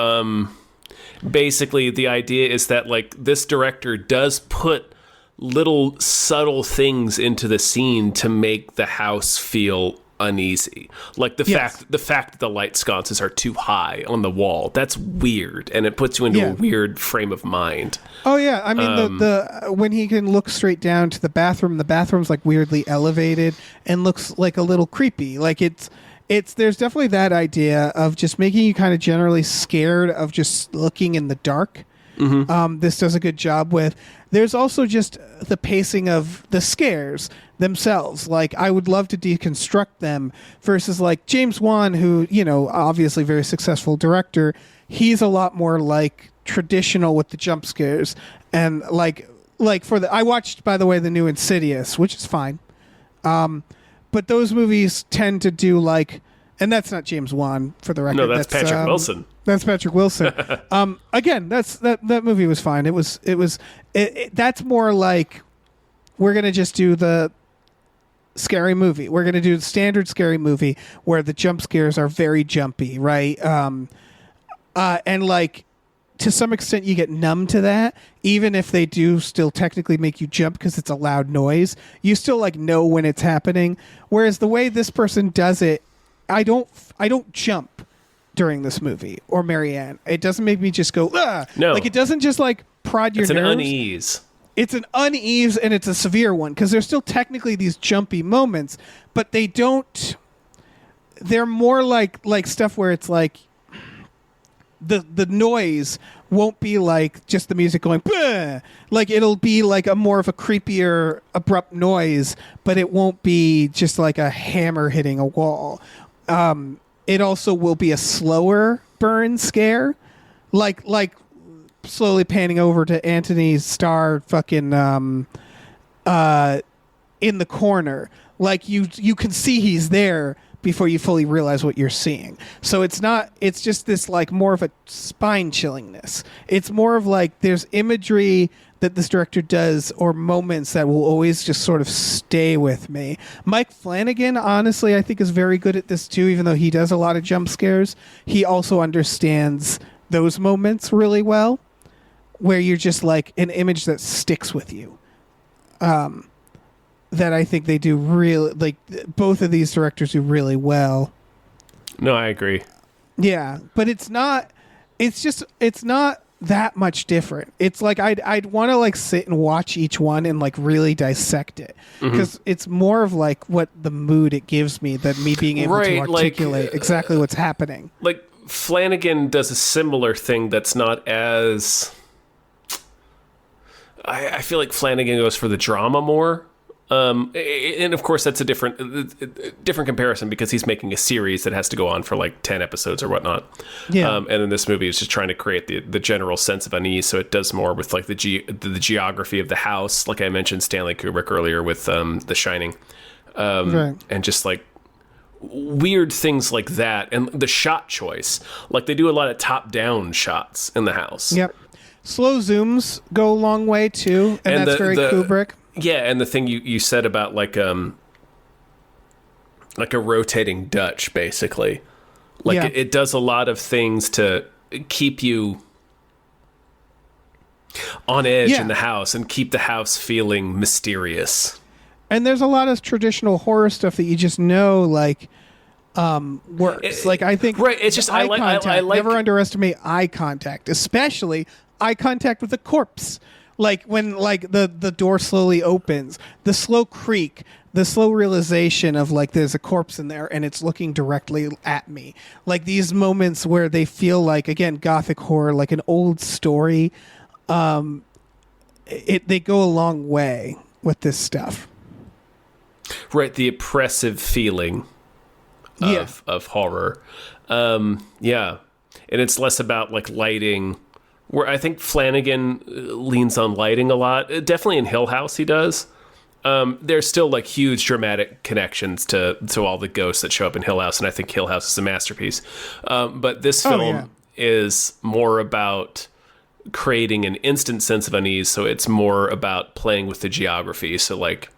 basically the idea is that like this director does put little subtle things into the scene to make the house feel uneasy. Like the fact that the light sconces are too high on the wall. That's weird, and it puts you into a weird frame of mind. Oh yeah, I mean the when he can look straight down to the bathroom's like weirdly elevated and looks like a little creepy. Like it's there's definitely that idea of just making you kind of generally scared of just looking in the dark. This does a good job with. There's also just the pacing of the scares themselves. Like, I would love to deconstruct them versus like James Wan, who, you know, obviously very successful director. He's a lot more like traditional with the jump scares. And like I watched, by the way, the new Insidious, which is fine. But those movies tend to do like, and that's not James Wan for the record. No, that's Patrick Wilson. That's Patrick Wilson. Again, that movie was fine. That's more like, we're going to just do the scary movie. We're going to do the standard scary movie where the jump scares are very jumpy, right? And like, to some extent you get numb to that, even if they do still technically make you jump because it's a loud noise. You still like know when it's happening. Whereas the way this person does it, I don't jump during this movie or Marianne. It doesn't make me just go, ah! No. Like, it doesn't just like prod your nerves. It's an unease. It's an unease, and it's a severe one because there's still technically these jumpy moments, but they don't. They're more like stuff where it's like the noise won't be like just the music going, bah! Like it'll be like a more of a creepier, abrupt noise, but it won't be just like a hammer hitting a wall. It also will be a slower burn scare, like slowly panning over to Anthony Starr fucking in the corner. Like you can see he's there before you fully realize what you're seeing. So it's just this like more of a spine chillingness. It's more of like there's imagery that this director does or moments that will always just sort of stay with me. Mike Flanagan, honestly, I think is very good at this too, even though he does a lot of jump scares. He also understands those moments really well, where you're just like an image that sticks with you. That I think they do really, like both of these directors do really well. No, I agree. Yeah, but it's not that much different. It's like I'd want to like sit and watch each one and like really dissect it, because it's more of like what the mood it gives me than me being able to articulate exactly what's happening. Like Flanagan does a similar thing that's not as... I feel like Flanagan goes for the drama more. And of course that's a different comparison because he's making a series that has to go on for like 10 episodes or whatnot. Yeah. And then this movie is just trying to create the general sense of unease. So it does more with like the geography of the house. Like I mentioned Stanley Kubrick earlier with The Shining. Right. And just like weird things like that. And the shot choice, like they do a lot of top down shots in the house. Yep. Slow zooms go a long way too. And that's very Kubrick. Yeah, and the thing you said about like a rotating Dutch, basically, like it does a lot of things to keep you on edge in the house and keep the house feeling mysterious. And there's a lot of traditional horror stuff that you just know, like works. Like I think, right? It's just eye contact. I like Never underestimate eye contact, especially eye contact with a corpse. Like when like the door slowly opens, the slow creak, the slow realization of like there's a corpse in there and it's looking directly at me. Like these moments where they feel like, again, gothic horror, like an old story. They go a long way with this stuff. Right, the oppressive feeling of horror. Yeah. And it's less about like lighting. Where I think Flanagan leans on lighting a lot. Definitely in Hill House he does. There's still like huge dramatic connections to all the ghosts that show up in Hill House, and I think Hill House is a masterpiece. But this film is more about creating an instant sense of unease, so it's more about playing with the geography. So like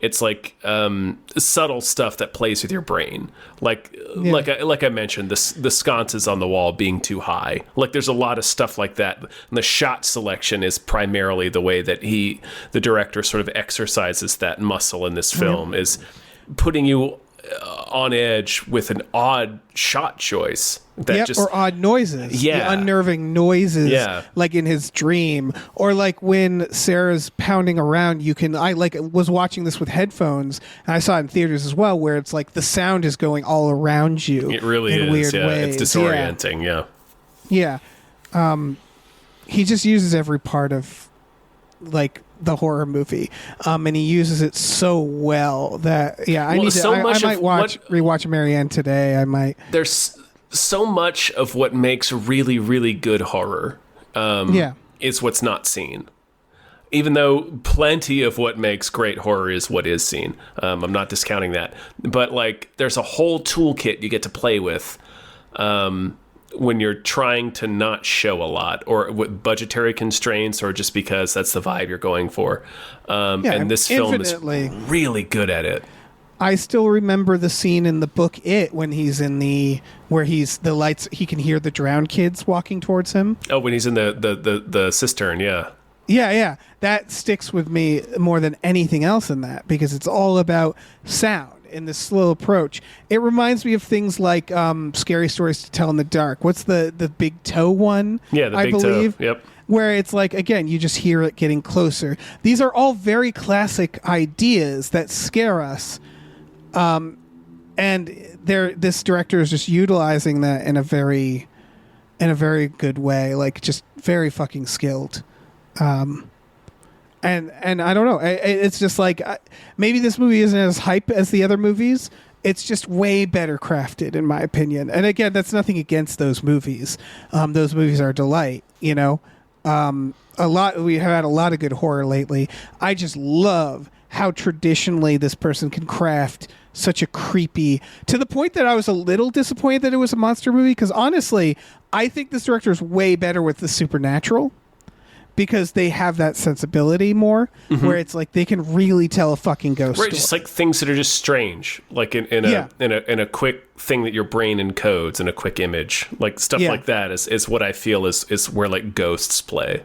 it's like subtle stuff that plays with your brain. Like I mentioned, the sconces on the wall being too high. Like there's a lot of stuff like that. And the shot selection is primarily the way that the director sort of exercises that muscle in this film, is putting you on edge with an odd shot choice that or odd noises, the unnerving noises, like in his dream, or like when Sarah's pounding around. I was watching this with headphones, and I saw it in theaters as well, where it's like the sound is going all around you. It really in is. Weird ways. It's disorienting. Yeah. He just uses every part of like the horror movie, and he uses it so well that I might rewatch Marianne today. I might. There's so much of what makes really, really good horror is what's not seen. Even though plenty of what makes great horror is what is seen. I'm not discounting that. But like there's a whole toolkit you get to play with when you're trying to not show a lot, or with budgetary constraints, or just because that's the vibe you're going for. And this film is really good at it. I still remember the scene in the book when he's in the lights, he can hear the drowned kids walking towards him. Oh, when he's in the cistern, yeah. Yeah. That sticks with me more than anything else in that, because it's all about sound in this slow approach. It reminds me of things like Scary Stories to Tell in the Dark. What's the big toe one? Yeah, the big toe. Yep. Where it's like, again, you just hear it getting closer. These are all very classic ideas that scare us. And this director is just utilizing that in a very good way, like just very fucking skilled. And I don't know. It's just like maybe this movie isn't as hype as the other movies. It's just way better crafted, in my opinion. And again, that's nothing against those movies. Those movies are a delight. We have had a lot of good horror lately. I just love how traditionally this person can craft such a creepy, to the point that I was a little disappointed that it was a monster movie, because honestly, I think this director is way better with the supernatural, because they have that sensibility more, where it's like they can really tell a fucking ghost story. Just like things that are just strange, like in a quick thing that your brain encodes in a quick image, like stuff like that is what I feel is where like ghosts play.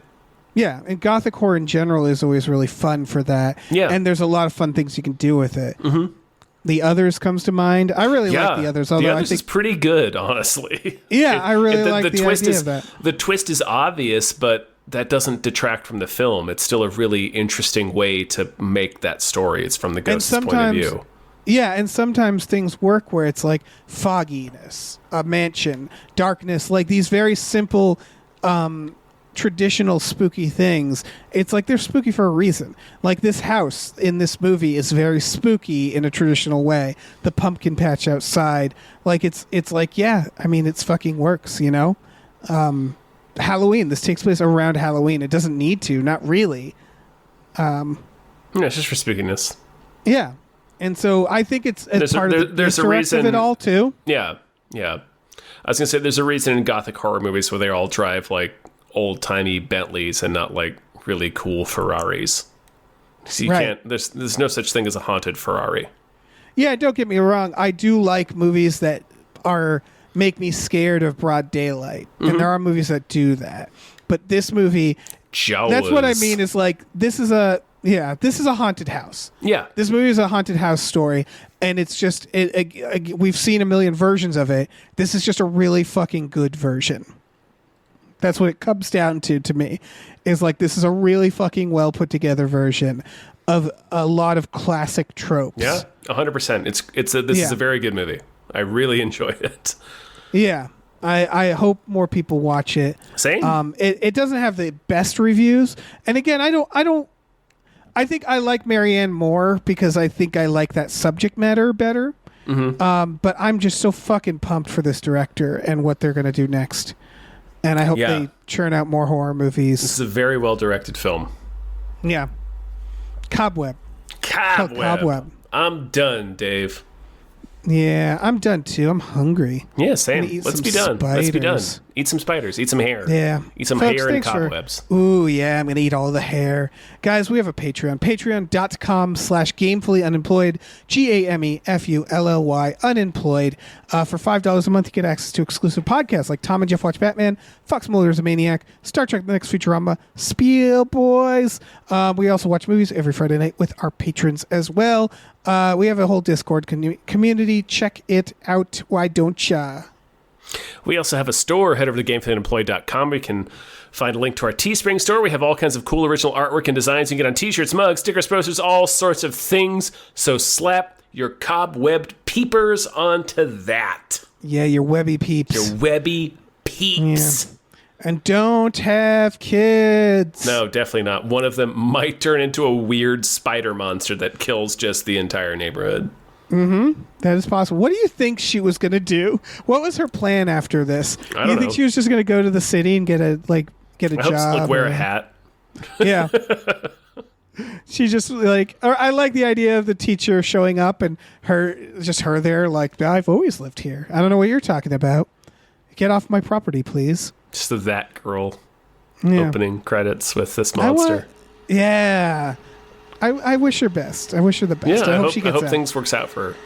Yeah, and gothic horror in general is always really fun for that. Yeah, and there's a lot of fun things you can do with it. Mm-hmm. The Others comes to mind. I really like The Others. Although The Others I think is pretty good, honestly. Yeah, I really like the twist idea of that. The twist is obvious, but that doesn't detract from the film. It's still a really interesting way to make that story. It's from the ghost's point of view. Yeah, and sometimes things work where it's like fogginess, a mansion, darkness, like these very simple traditional spooky things. It's like they're spooky for a reason. Like this house in this movie is very spooky in a traditional way. The pumpkin patch outside, like it's like, yeah, I mean, it's fucking works, Halloween, this takes place around Halloween. It doesn't need to, not really. It's just for spookiness. Yeah. And so I think it's part of the misdirect of it all too. Yeah. I was gonna say there's a reason in gothic horror movies where they all drive like old-timey Bentleys and not like really cool Ferraris. So you can't, there's no such thing as a haunted Ferrari. Yeah, don't get me wrong. I do like movies that make me scared of broad daylight. And there are movies that do that. But this movie, that's what I mean, is like, this is a haunted house. Yeah. This movie is a haunted house story. And it's just, we've seen a million versions of it. This is just a really fucking good version. That's what it comes down to me, is like, this is a really fucking well put together version of a lot of classic tropes. Yeah, 100%. This is a very good movie. I really enjoyed it. Yeah. I hope more people watch it. Same. It doesn't have the best reviews. And again, I think I like Marianne more because I think I like that subject matter better. Mm-hmm. But I'm just so fucking pumped for this director and what they're going to do next. And I hope they churn out more horror movies. This is a very well-directed film. Yeah. Cobweb. Cobweb. I'm done, Dave. Yeah, I'm done too. I'm hungry. Yeah, same. Let's be done. Eat some spiders. Eat some hair. Yeah. Eat some Folks, hair and thanks for- cobwebs. Ooh, yeah, I'm going to eat all the hair. Guys, we have a Patreon. Patreon.com/gamefullyunemployed. GAMEFULLY unemployed. For $5 a month, you get access to exclusive podcasts like Tom and Jeff Watch Batman, Fox Mulder is a Maniac, Star Trek The Next Futurama, Spiel Boys. We also watch movies every Friday night with our patrons as well. We have a whole Discord community. Check it out. Why don't ya? We also have a store. Head over to gamefullyunemployed.com. We can find a link to our Teespring store. We have all kinds of cool original artwork and designs you can get on t-shirts, mugs, stickers, posters, all sorts of things. So slap your cobwebbed peepers onto that. Yeah, your webby peeps. Your webby peeps. Yeah. And don't have kids. No, definitely not. One of them might turn into a weird spider monster that kills just the entire neighborhood. That is possible. What do you think she was going to do? What was her plan after this? I don't you think know. she was just going to go to the city and get a I job? hope so, like wear a hat. Yeah. She just or I like the idea of the teacher showing up and her there like, I've always lived here. I don't know what you're talking about. Get off my property, please. Just the That Girl Yeah. opening credits with this monster. Yeah. I wish her best. I wish her the best. Yeah, I hope she I gets hope out. things works out for her.